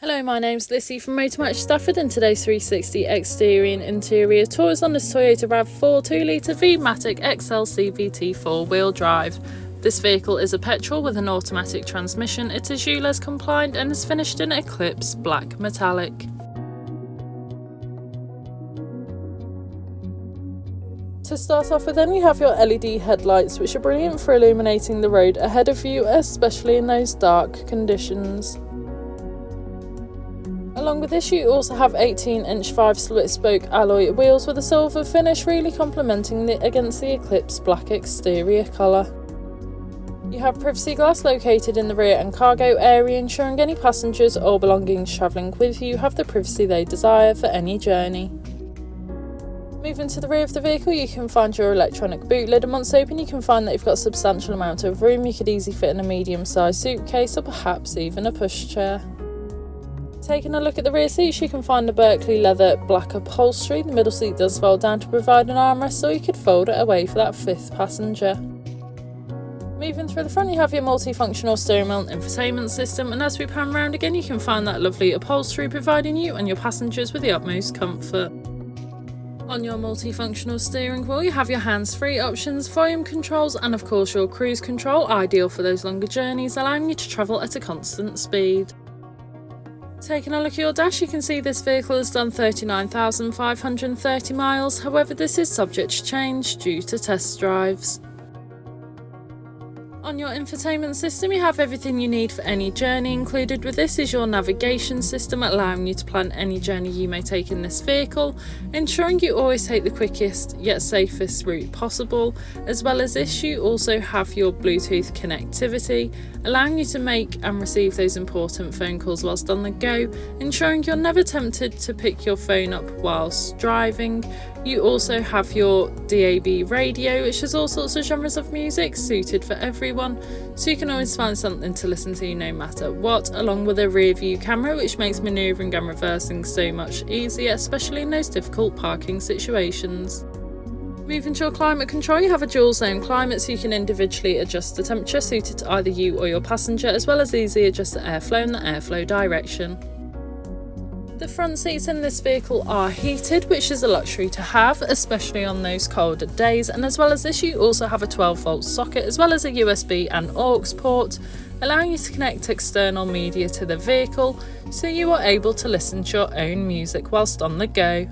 Hello, my name's Lissy from Motor Match Stafford, and today's 360 exterior and interior tour is on this Toyota RAV4 2.0 V-Matic Excel CVT 4-wheel drive. This vehicle is a petrol with an automatic transmission. It is ULEZ compliant and is finished in Eclipse Black Metallic. To start off with, then you have your LED headlights, which are brilliant for illuminating the road ahead of you, especially in those dark conditions. Along with this, you also have 18-inch 5-split spoke alloy wheels with a silver finish, really complementing against the Eclipse black exterior colour. You have privacy glass located in the rear and cargo area, ensuring any passengers or belongings travelling with you have the privacy they desire for any journey. Moving to the rear of the vehicle, you can find your electronic boot lid, and once open you can find that you've got a substantial amount of room. You could easily fit in a medium-sized suitcase or perhaps even a pushchair. Taking a look at the rear seats, you can find the Berkeley leather black upholstery. The middle seat does fold down to provide an armrest, so you could fold it away for that fifth passenger. Moving through the front, you have your multifunctional steering wheel and infotainment system, and as we pan round again you can find that lovely upholstery, providing you and your passengers with the utmost comfort. On your multifunctional steering wheel you have your hands-free options, volume controls and of course your cruise control, ideal for those longer journeys, allowing you to travel at a constant speed. Taking a look at your dash, you can see this vehicle has done 39,530 miles, however this is subject to change due to test drives. On your infotainment system you have everything you need for any journey. Included with this is your navigation system, allowing you to plan any journey you may take in this vehicle, ensuring you always take the quickest yet safest route possible. As well as this, you also have your Bluetooth connectivity, allowing you to make and receive those important phone calls whilst on the go, ensuring you're never tempted to pick your phone up whilst driving. You also have your DAB radio, which has all sorts of genres of music suited for everyone, so you can always find something to listen to no matter what, along with a rear view camera which makes manoeuvring and reversing so much easier, especially in those difficult parking situations. Moving to your climate control, you have a dual zone climate, so you can individually adjust the temperature suited to either you or your passenger, as well as easily adjust the airflow and the airflow direction. The front seats in this vehicle are heated, which is a luxury to have, especially on those colder days, and as well as this you also have a 12-volt socket as well as a USB and aux port, allowing you to connect external media to the vehicle, so you are able to listen to your own music whilst on the go.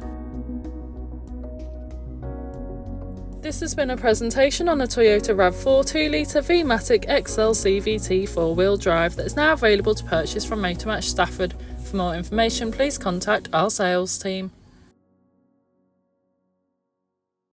This has been a presentation on the Toyota RAV4 2.0 V-Matic Excel CVT 4-wheel drive that is now available to purchase from Motor Match Stafford. For more information, please contact our sales team.